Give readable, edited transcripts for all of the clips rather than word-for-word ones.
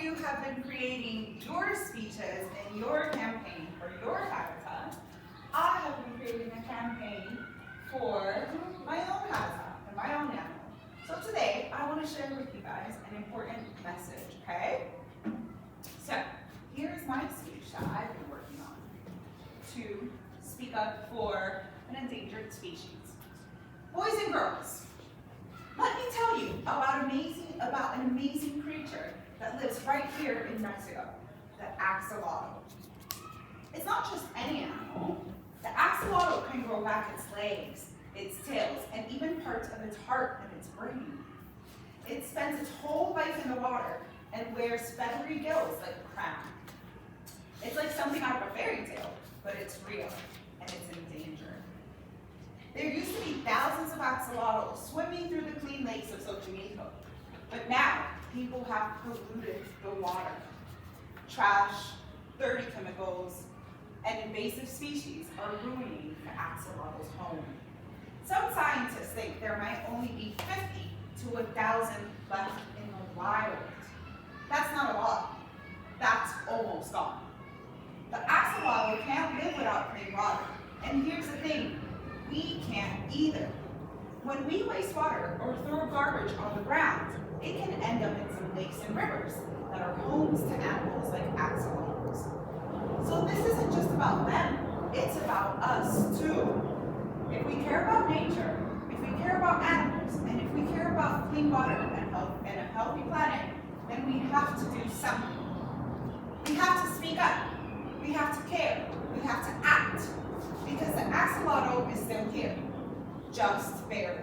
of you have been creating your speeches in your campaign for your habitat, I have been creating a campaign for my own habitat and my own animal. So today, I want to share with you guys an important message, okay? So, here's my speech that I've been working on to speak up for an endangered species. Boys and girls, let me tell you about an amazing creature that lives right here in Mexico, the axolotl. It's not just any animal. The axolotl can grow back its legs, its tails, and even parts of its heart and its brain. It spends its whole life in the water and wears feathery gills like a crown. It's like something out of a fairy tale, but it's real, and it's in danger. There used to be thousands of axolotls swimming through the clean lakes of Xochimilco, but now people have polluted the water. Trash, dirty chemicals, and invasive species are ruining the axolotl's home. Some scientists think there might only be 50 to 1,000 left in the wild. That's not a lot. That's almost gone. The axolotl can't live without clean water. And here's the thing, we can't either. When we waste water or throw garbage on the ground, it can end up in some lakes and rivers that are homes to animals like axolotls. So this isn't just about them, it's about us too. If we care about nature, if we care about animals, and if we care about clean water and a healthy planet, then we have to do something. We have to speak up. We have to care. We have to act. Because the axolotl is still here, just barely.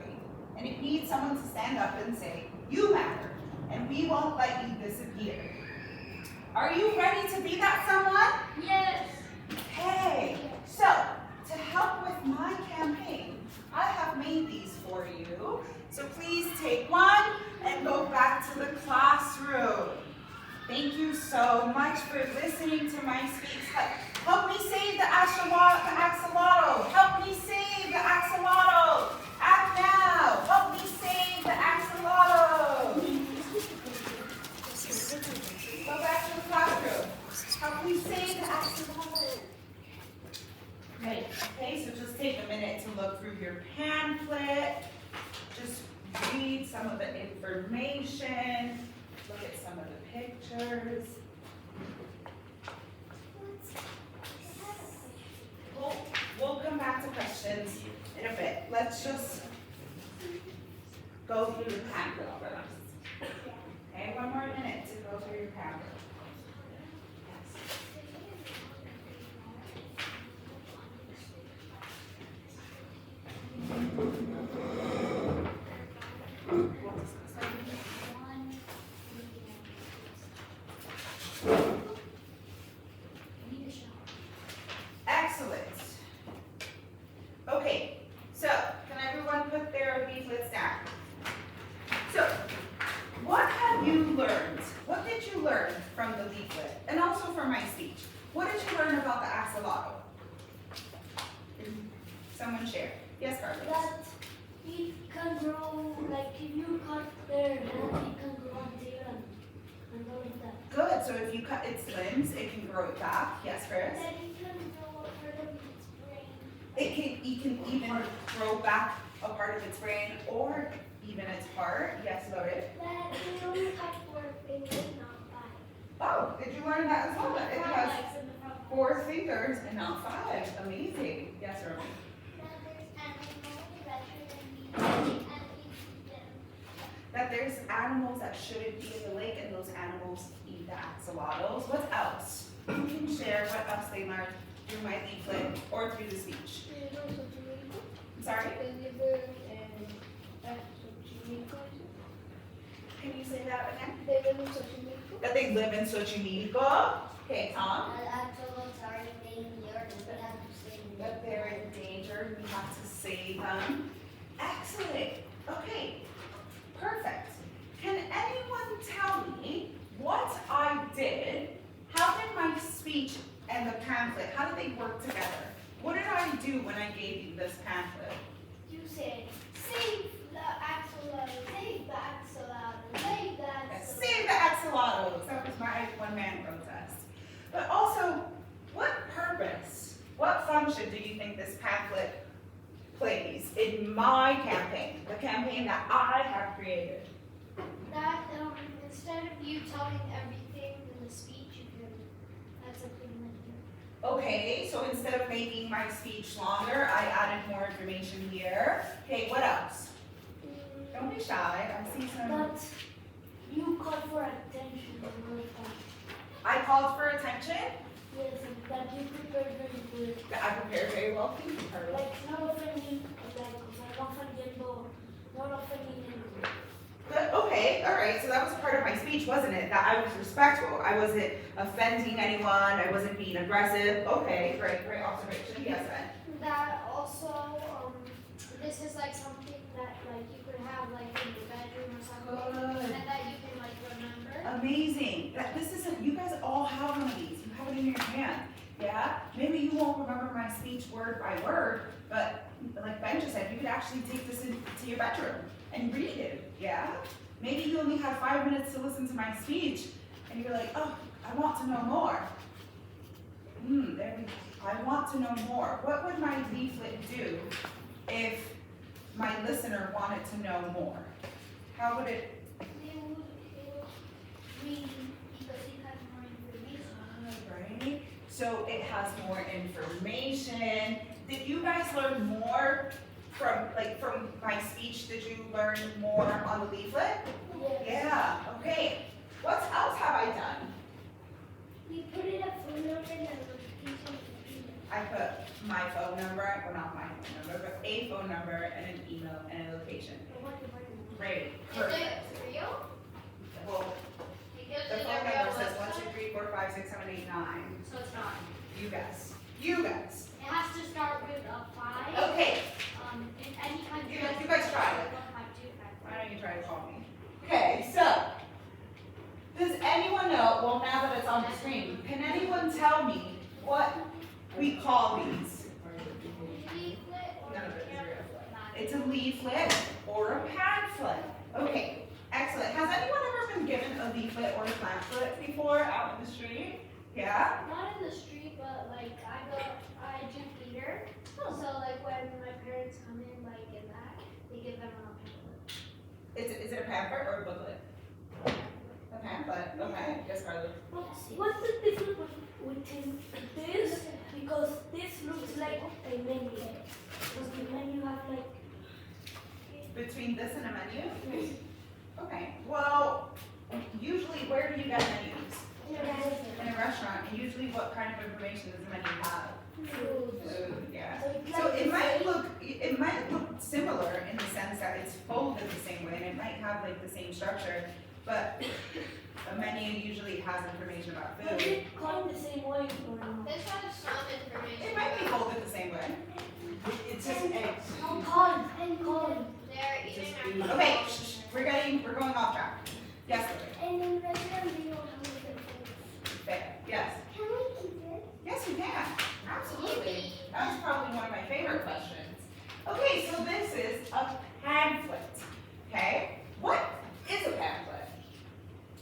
And it needs someone to stand up and say, you matter, and we won't let you disappear. Are you ready to be that someone? Yes. Okay, so to help with my campaign, I have made these for you. So please take one and go back to the classroom. Thank you so much for listening to my speech. Help me save the axolotl. Help me save the axolotl. Act now. Help me save the axolotl. Go back to the classroom. Help me save the axolotl. Great. Okay, so just take a minute to look through your pamphlet. Just read some of the information. Look at some of the pictures. We'll come back to questions in a bit. Let's just go through the pamphlet first. Okay, one more minute to go through your pamphlet. Excellent. Okay, so can everyone put their leaflets down? So, what have you learned? What did you learn from the leaflet? And also from my speech. What did you learn about the axolotl? Someone share. Yes, Carlos. That it can grow, like if you cut their hand, it can grow until and all of that. Good, so if you cut its limbs, it can grow it back. Yes, Chris? Then it can grow a part of its brain. It can even grow back a part of its brain or even its heart. Yes, Loaded. That it only has 4 fingers, not 5. Oh, did you learn that as well? That it 4 has legs in the front. 4 fingers and not 5. Amazing. Yes, Romy. That there's animals that shouldn't be in the lake and those animals eat the axolotls. What else? You can share what else they learned through my leaflet or through the speech. I'm sorry? Can you say that again? That they live in Xochimilco. Okay, Tom? That they're in danger, we have to save them. Excellent. Okay, perfect. Can anyone tell me what I did? How did my speech and the pamphlet, how did they work together? What did I do when I gave you this pamphlet? You said, save the axolotl, save the axolotl, save the axolotl. Save the axolotls. That was my one-man protest. But also, what purpose, what function do you think this pamphlet plays in my campaign, the campaign that I have created? That instead of you telling everything in the speech, you can add something in here. Okay, so instead of making my speech longer, I added more information here. Okay, what else? Don't be shy, I see some. But you call for attention all the time. I called for attention. Yes, and that you prepared very good. I prepared very well, thank you, Carla. Like, no offending, like, no offending anyone. But, okay, all right, so that was part of my speech, wasn't it? That I was respectful. I wasn't offending anyone. I wasn't being aggressive. Okay, great observation. Yes, Ben. That also, this is like something that like you could have like in your bedroom or something, Good. and that you can like remember. Amazing. This is you guys all have one of these. You have it in your hand. Yeah? Maybe you won't remember my speech word by word, but like Ben just said, you could actually take this into your bedroom and read it. Yeah? Maybe you only have 5 minutes to listen to my speech, and you're like, oh, I want to know more. There we go. I want to know more. What would my leaflet do if my listener wanted to know more? How would it? It would read because it has more information. Right. So it has more information. Did you guys learn more from my speech? Did you learn more on the leaflet? Yes. Yeah. Okay. What else have I done? We put it up phone number and notification. I put my phone number, well not my phone number, but a phone number and an email and a location. Great. Perfect. real? Well, Because the it's phone a real number says website? 1, 2, 3, 4, 5, 6, 7, 8, 9. So it's not. You guys. You guys. It has to start with a 5. Okay. In any country. You guys try it. 1.25. Why don't you try to call me? Okay, so, does anyone know, well now that it's on the screen, can anyone tell me what we call these? None of it is real. It's a leaflet or a pamphlet. Okay, excellent. Has anyone ever been given a leaflet or a pamphlet before out in the street? Yeah? Not in the street, but like I do theater. Oh. So like when my parents come in, like in that, they give them a pamphlet. Is it a pamphlet or a booklet? A pamphlet, okay. Yes, Carly. What's the difference between this? Because this looks like a menu. Because the menu have like. Between this and a menu? Okay, well, usually where do you get menus? In a restaurant, and usually what kind of information does the menu have? Food, yeah. So it might look similar in the sense that it's folded the same way, and it might have like the same structure, but a menu usually has information about Is food. it called the same way or not? This has some information. It might be folded the same way. It's just eggs. Called. They're eating our Okay, we're going off track. Yes, Lily. And in restaurant, they don't have different things. Fair. Yes. Can we keep it? Yes, you can. Absolutely. That's probably one of my favorite questions. Okay, so this is a pamphlet. Okay? What is a pamphlet?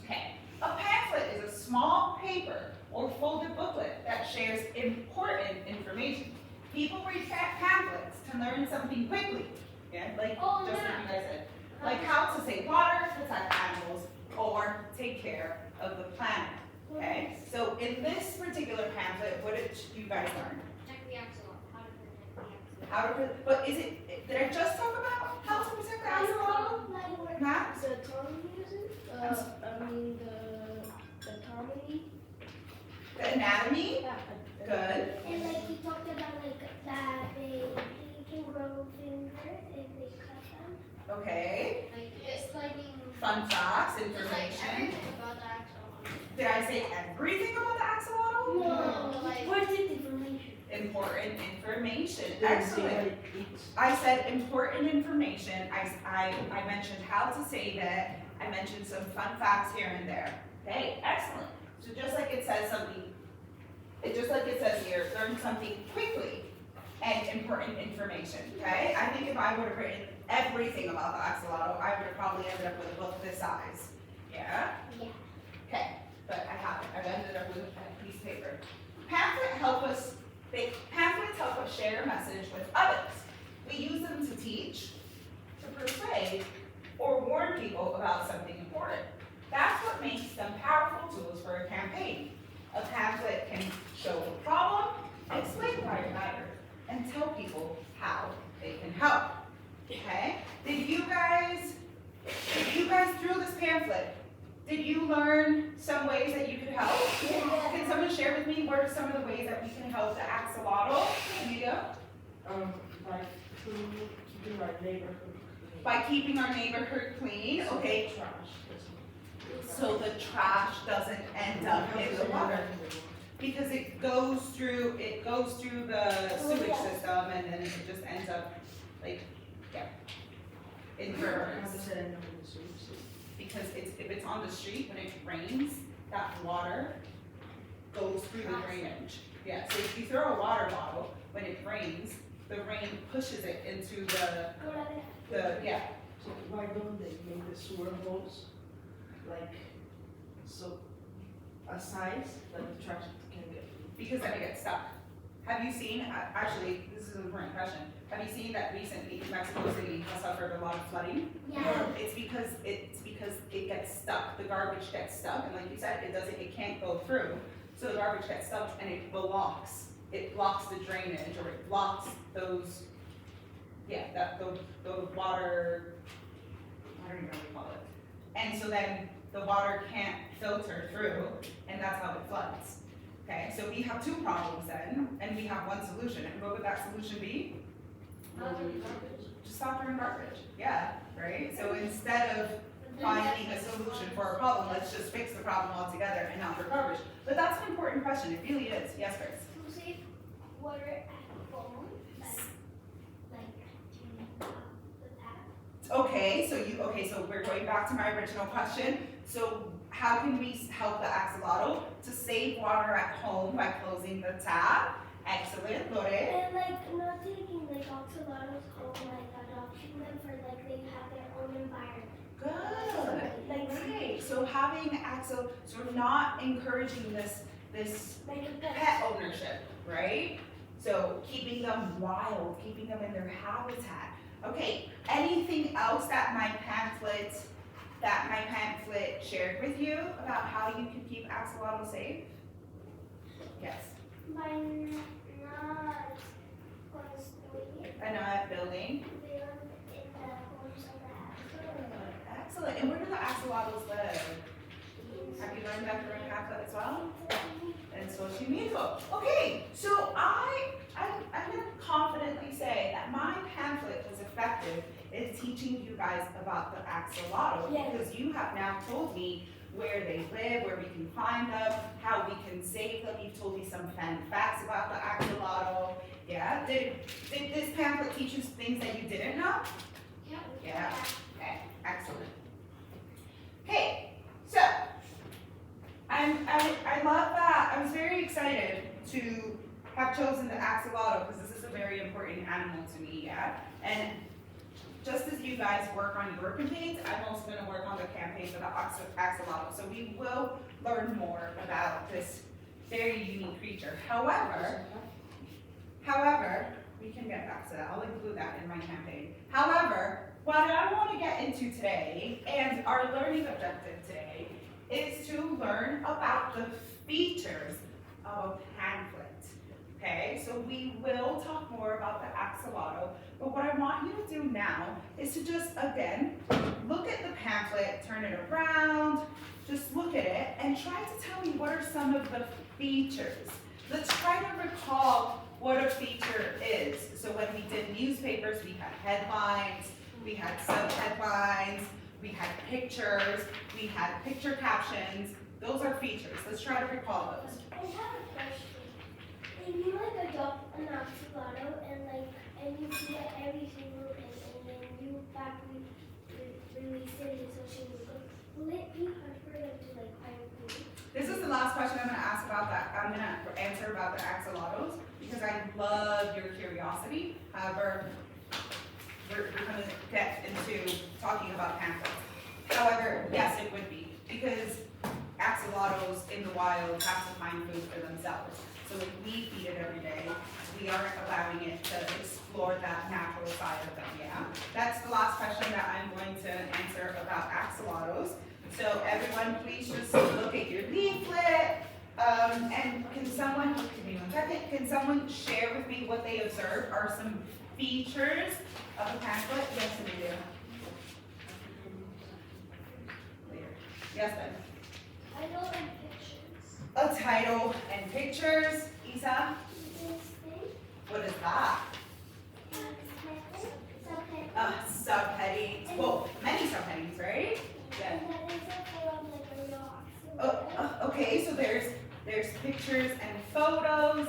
Okay. A pamphlet is a small paper or folded booklet that shares important information. People read pamphlets to learn something quickly. Yeah, like just like you guys said. Like how to save water, protect animals, or take care of the planet. Okay? So in this particular pamphlet, what did you guys learn? Protect the axolotl. How to, but is it, did I just talk about how to protect the axolotl? Not? The autonomy is it? The autonomy. The anatomy? Good. And like we talked about like that they can grow fingers if they cut them. Okay. Like explaining Fun facts, like information. everything about the axolotl. Did I say everything about the axolotl? No, like Important information. Important information. Didn't see what Excellent. it eats. I said important information. I mentioned how to save it. I mentioned some fun facts here and there. Okay, excellent. So just like it says here, learn something quickly and important information. Okay? I think if I would have written everything about the axolotl, I would have probably ended up with a book this size. Yeah? Yeah. Okay. but I haven't. I've ended up with a piece of paper. Pamphlets help us share a message with others. We use them to teach, to persuade, or warn people about something important. That's what makes them powerful tools for a campaign. A pamphlet can show a problem, explain why it matters, and tell people how they can help. Okay? Did you guys through this pamphlet, did you learn some ways that you could help? Can someone share with me what are some of the ways that we can help the axolotl? Amigo? By keeping our neighborhood clean. By keeping our neighborhood clean, okay, Trash. so the trash doesn't end up in the water. Because it goes through the sewage system and then it just ends up like, in How rivers. does it end up in the sewage system? Because if it's on the street, when it rains, that water goes through the drainage. Yeah, so if you throw a water bottle, when it rains, the rain pushes it into the, So why don't they make the sewer holes like, so, a size that the trash can get through? because then it gets stuck. Have you seen, actually, this is an important question, have you seen that recently Mexico City has suffered a lot of flooding? Yeah. It's because it gets stuck, the garbage gets stuck, and like you said, it can't go through. So the garbage gets stuck and it blocks the drainage, or it blocks those water, I don't even know what you call it. And so then the water can't filter through, and that's how it floods. Okay, so we have two problems then, and we have one solution, and what would that solution be? Just stop throwing garbage, yeah, right? So instead of finding a solution for a problem, let's just fix the problem altogether and not throw garbage. But that's an important question, it really is. Yes, Chris? To save water at home, like turning off the tap. Okay, so we're going back to my original question. So how can we help the axolotl to save water at home by closing the tap? Excellent, Lore. And like not taking like axolotls home, like adopting them for like they have their own environment. Good. Like Great. So having so we're not encouraging this like a pet. pet ownership, right? So keeping them wild, keeping them in their habitat. Okay, anything else that my pamphlet shared with you about how you can keep axolotl safe? Yes. By not constantly And not building. live in the homes of the axolotl. Excellent. And where do the axolotls live? Have you learned that through a pamphlet as well? And Xochimilco. Okay, so I'm gonna confidently say that my pamphlet was effective in teaching you guys about the axolotl, Yes. because you have now told me where they live, where we can find them, how we can save them. You've told me some fun facts about the axolotl. Yeah, did this pamphlet teach you things that you didn't know? Yeah. Yeah. Okay, excellent. Okay, so I love that. I was very excited to have chosen the axolotl because this is a very important animal to me, yeah? And just as you guys work on your campaigns, I'm also gonna work on the campaign for the axolotl. So we will learn more about this very unique creature. However, we can get back to that. I'll include that in my campaign. However, what I want to get into today, and our learning objective today, is to learn about the features of a pamphlet. Okay, so we will talk more about the axolotl, but what I want you to do now is to just, again, look at the pamphlet, turn it around, just look at it, and try to tell me what are some of the features. Let's try to recall what a feature is. So when we did newspapers, we had headlines, we had sub-headlines, we had pictures, we had picture captions. Those are features. Let's try to recall those. I have a question. If you like adopt an axolotl and you see it every single day and then you release it in social media, will it be hard for them to like find food? This is the last question I'm gonna ask about that. I'm gonna answer about the axolotls because I love your curiosity. However, we're gonna get into talking about pamphlets. However, yes, it would be because axolotls axolotls in the wild have to find food for themselves. So if we feed it every day, we aren't allowing it to explore that natural side of them, yeah? That's the last question that I'm going to answer about axolotls. So everyone, please just look at your leaflet. And can someone, give me 1 second, can someone share with me what they observed are some features of a pamphlet? Yes, Amelia. Later. Yes, Ben. Title and pictures. A title and pictures. Isa, This thing. what is that? Subheadings. Well, many subheadings, right? Yeah. And that is a photo of like a real axolotl. Okay, so there's pictures and photos.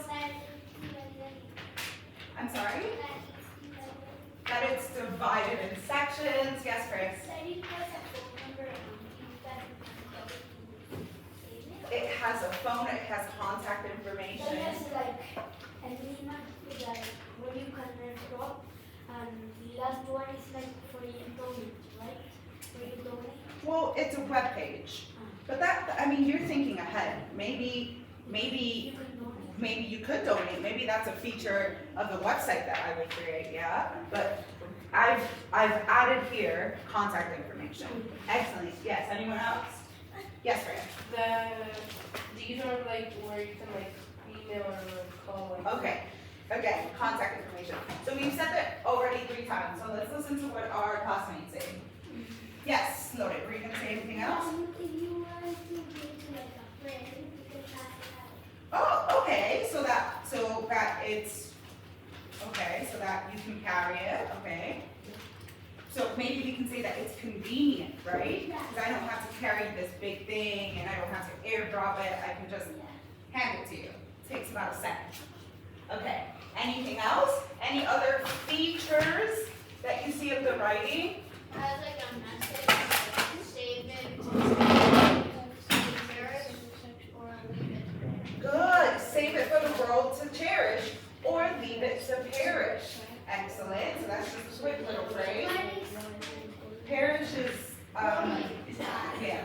I'm sorry? That it's divided in sections. Yes, Chris. It has a phone, it has contact information. And when you can drop, and the last one is like for you donate, right? For you donate. Well, it's a web page. But that, I mean, you're thinking ahead. Maybe You can donate. maybe you could donate. Maybe that's a feature of the website that I would create, yeah? But I've added here contact information. Excellent. Yes, anyone else? Yes, Fran. These are like where you can like email or like call. Like, Okay. Again, contact information. So we've said that already 3 times. So let's listen to what our classmates say. Yes, noted. Were you gonna say anything else? If you want to give to like a friend, you can pass it Oh, okay. So that it's okay. So that you can carry it. Okay. So maybe we can say that it's convenient, right? Because I don't have to carry this big thing and I don't have to airdrop it. I can just out. hand it to you. It takes about a second. Okay. Anything else? Any other features that you see of the writing? Has like a message, save it, cherish, or leave it. Good. Save it for the world to cherish or leave it to perish. Excellent. So that's just a quick little phrase. Perish is, yeah.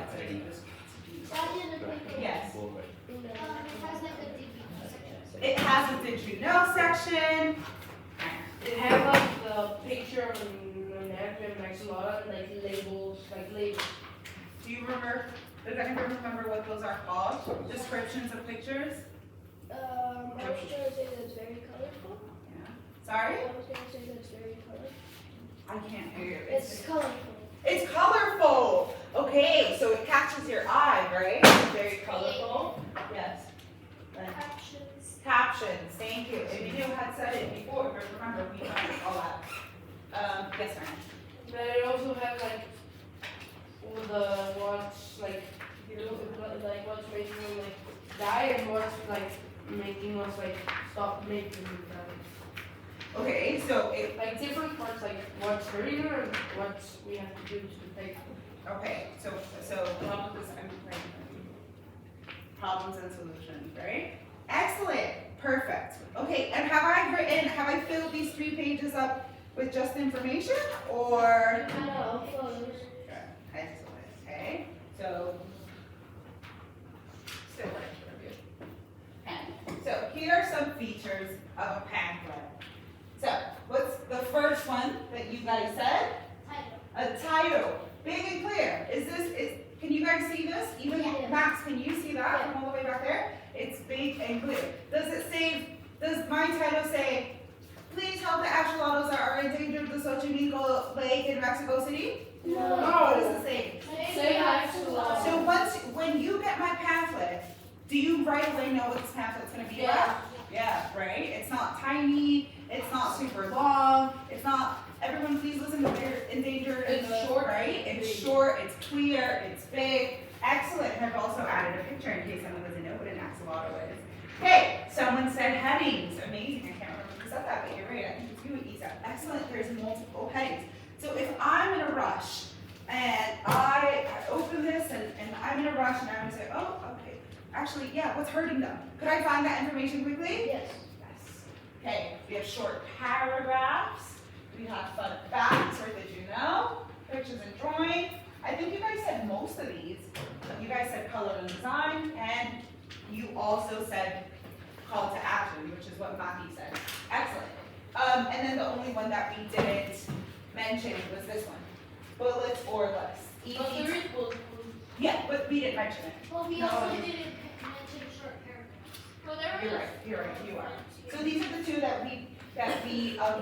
Yes. It has like a DB section. It has a did you know section. it has like the picture of an American axolotl, like labels, Do you remember, does anyone remember what those are called? Descriptions of pictures? I was gonna say that it's very colorful. Yeah. Sorry? I was gonna say that it's very colorful. I can't hear you. It's colorful. It's colorful. Okay, so it catches your eye, right? It's very colorful. Yes. Captions. Captions, thank you. Emilio had said it before, but remember, we got all that. Yes, ma'am. But it also has like all the what's like you know like what's making them like die and what's like making us like stop making them. Okay, so it, Like different parts, like what's hurting her and what we have to do to fix it. okay, so problems and solutions, right? Excellent, perfect. Okay, and have I filled these 3 pages up with just information or? No, photos. Excellent, okay, so. Still right for you. And so here are some features of a pamphlet. So what's the first one that you guys said? Title. A title, big and clear. Can you guys see this? Even Yeah. Max, can you see that from all the way back there? It's big and clear. Does my title say, please help the axolotls that are endangered of the Xochimilco Lake in Mexico City? No. What does it say? Say axolotl. So when you get my pamphlet, do you right away know what this pamphlet's gonna be about? Yeah. Yeah, right? It's not tiny, it's not super long, it's not, everyone please listen to their endangered. It's short, Right? It's big. short, it's clear, it's big. Excellent. And I've also added a picture in case someone doesn't know what an axolotl is. Okay, someone said headings. Amazing. I can't remember who said that, but you're right. I think it's you, Isa. Excellent. There's multiple headings. So if I'm in a rush and I open this and I'm in a rush and I'm gonna say, oh, okay. Actually, yeah, what's hurting them? Could I find that information quickly? Yes. Yes. Okay, we have short paragraphs. We have fun facts, or did you know? Pictures and drawings. I think you guys said most of these. You guys guys said color and design, and you also said call to action, which is what Matthew said. Excellent. And then the only one that we didn't mention was this one, bullets or lists. But Easy. there is bullet points. Yeah, but we didn't mention it. Well, we No. also didn't mention short paragraphs. Well, there You're is. right, you're right, you are. So these are the two that we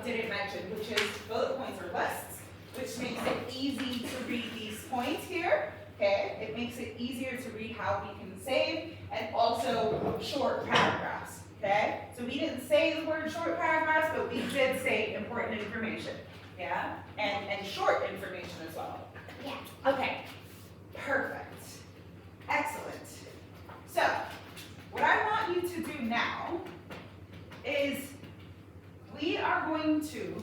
didn't mention, which is bullet points or lists, which makes it easy to read these points here. Okay, it makes it easier to read how we can save, and also short paragraphs. Okay, so we didn't say the word short paragraphs, but we did say important information. Yeah, and short information as well. Yeah. Okay, perfect, excellent. So, what I want you to do now is we are going to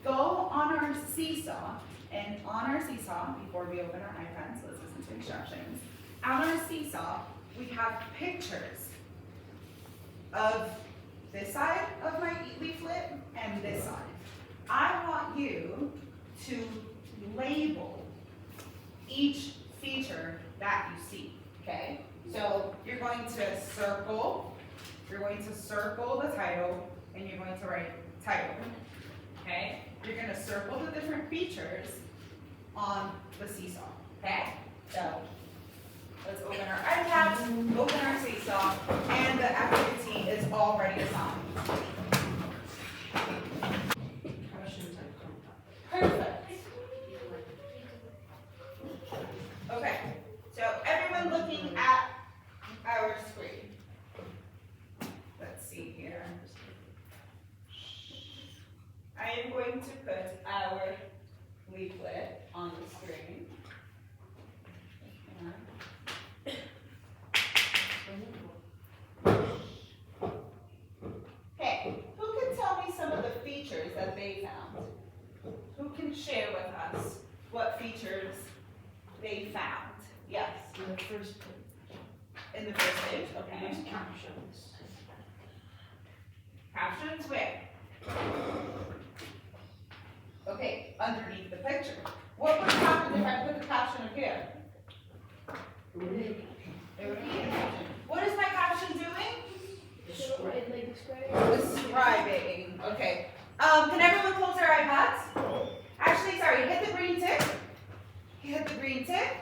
go on our seesaw, and on our seesaw, before we open our iPads, let's listen to instructions. On our seesaw, we have pictures of this side of my leaflet and this side. I want you to label each feature that you see, okay? So you're going to circle the title, and you're going to write title, okay? You're gonna circle the different features on the seesaw, okay? So, let's open our iPads, open our seesaw, and the activity is already assigned. Perfect. Okay, so everyone looking at our screen. Let's see here. I am going to put our leaflet on the screen. Okay, who can tell me some of the features that they found? Who can share with us what features they found? Yes, In the first in the first page, okay. there's captions. Captions where? Okay, underneath the picture. What would happen if I put the caption up here? It would be a caption. What is my caption doing? Describe, like describe. Describing, okay. Can everyone close their iPads? Actually, sorry, hit the green tick. Hit the green tick.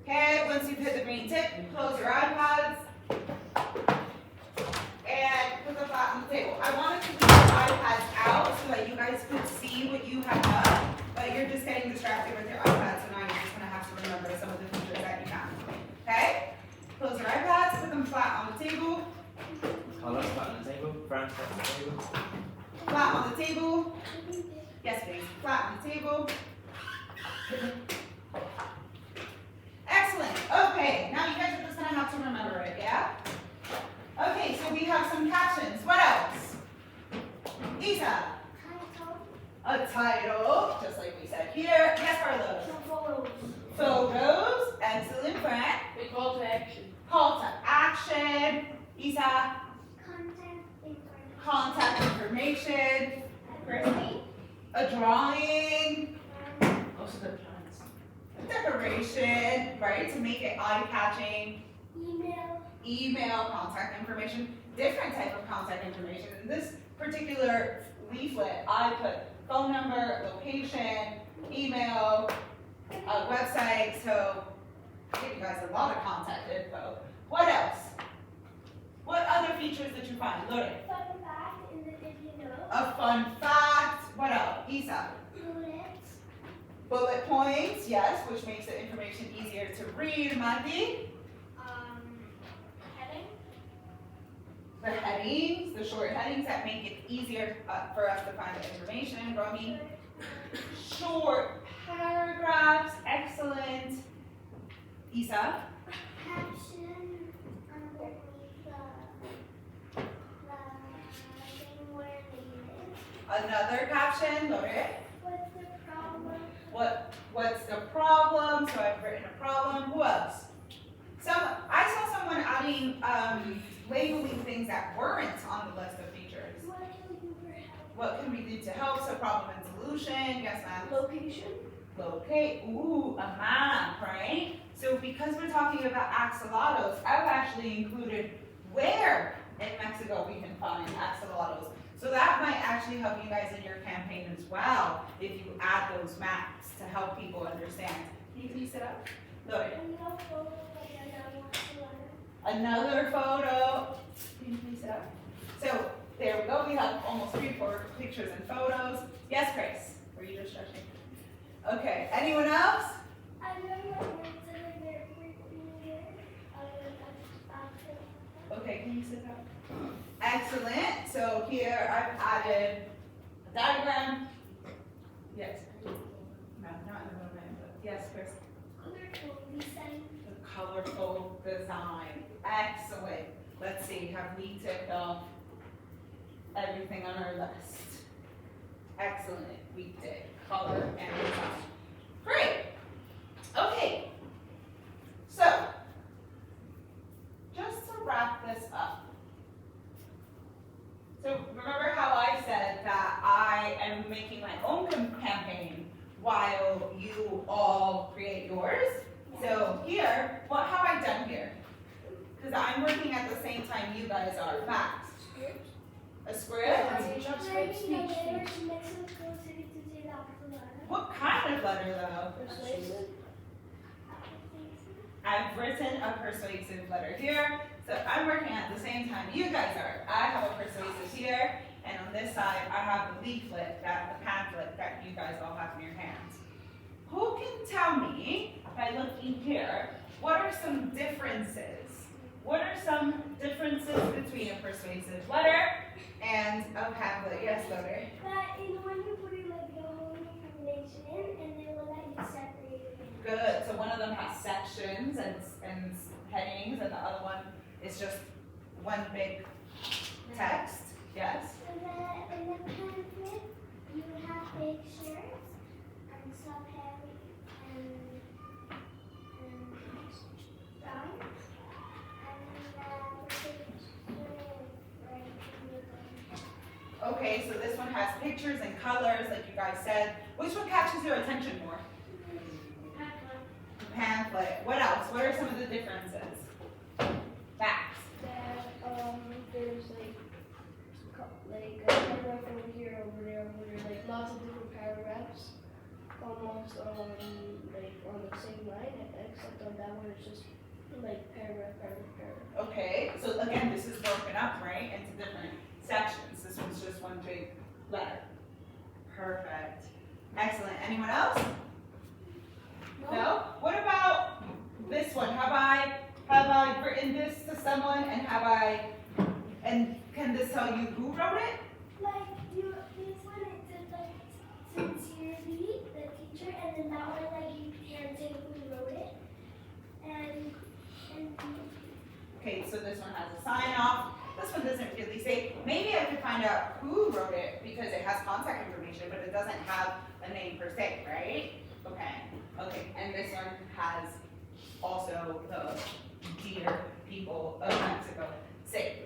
Okay, once you've hit the green tick, close your iPads. And put them flat on the table. I wanted to leave your iPads out so that you guys could see what you have done, but you're just getting distracted with your iPads, so now you're just gonna have to remember some of the features that you found. Okay? Close your iPads, put them flat on the table. Color flat on the table, brown flat on the table. Flat on the table. Yes, please. Flat on the table. Excellent. Okay, now you guys are just gonna have to remember it, yeah? Okay, so we have some captions. What else? Isa, a title, just like we said here. Yes, Carlos. Photos. Photos. Excellent, Brent. A call to action. Call to action. Isa, Contact information. contact information. Birthday. A drawing. Also the plants. Decoration, right? To make it eye-catching. Email. Email, contact information, different type of contact information. In this particular leaflet, I put phone number, location, email, website, so I give you guys a lot of contact info. What else? What other features did you find? Loaded. Fun fact in the video. A fun fact. What else? Isa. Bullets. Bullet points, yes, which makes the information easier to read. Mandi. Heading. The headings, the short headings that make it easier for us to find the information. Romy. Short paragraphs, excellent. Isa. Caption underneath the thing where they live. Another caption, Lore. What's the problem? What's the problem? So I've written a problem. Who else? I saw someone adding, labeling things that weren't on the list of features. What do you for help? what can we do to help? So problem and solution, yes ma'am? Location. Locate, ooh, a map, right? So because we're talking about axolotls, I've actually included where in Mexico we can find axolotls. So that might actually help you guys in your campaign as well, if you add those maps to help people understand. Can you please sit up? Look, another photo. Can you please sit up? So there we go, we have almost 3-4 pictures and photos. Yes, Grace, were you just stretching? Okay, anyone else? Okay, can you sit up? Excellent, so here I've added a diagram. Yes. No, not in the moment, but yes, Chris. The colorful design, excellent. Let's see, have we ticked off everything on our list? Excellent, we did, color and design. Great, okay. So, just to wrap this up. So remember how I said that I am making my own campaign while you all create yours? So here, what have I done here? Because I'm working at the same time you guys are. Max? A script? What kind of letter though? I've written a persuasive letter here. So I'm working at the same time you guys are. I have a persuasive here, and on this side I have the leaflet, the pamphlet that you guys all have in your hands. Who can tell me, by looking here, what are some differences? What are some differences between a persuasive letter and a pamphlet? Yes, Loder? That in one you put it like the whole information in, and then one that you separate it in. Good. So one of them has sections and headings, and the other one is just one big text. Yes. In the pamphlet, you have pictures and subheading and drawings, Okay, so this one has pictures and colors, like you guys said. Which one catches your attention more? The pamphlet. What else? What are some of the differences? Facts. There's like a paragraph over here, over there, like lots of different paragraphs, almost like on the same line, except on that one it's just like paragraph. Okay, so again, this is broken up, right, into different sections. This one's just one big letter. Perfect. Excellent. Anyone else? No? What about this one? Have I written this to someone and can this tell you who wrote it? This one it says like sincerely, the teacher, and then that one like you can say who wrote it. And Okay, so this one has a sign off. This one doesn't really say. Maybe I could find out who wrote it because it has contact information, but it doesn't have a name per se, right? Okay, and this one has also the dear people of Mexico. Say,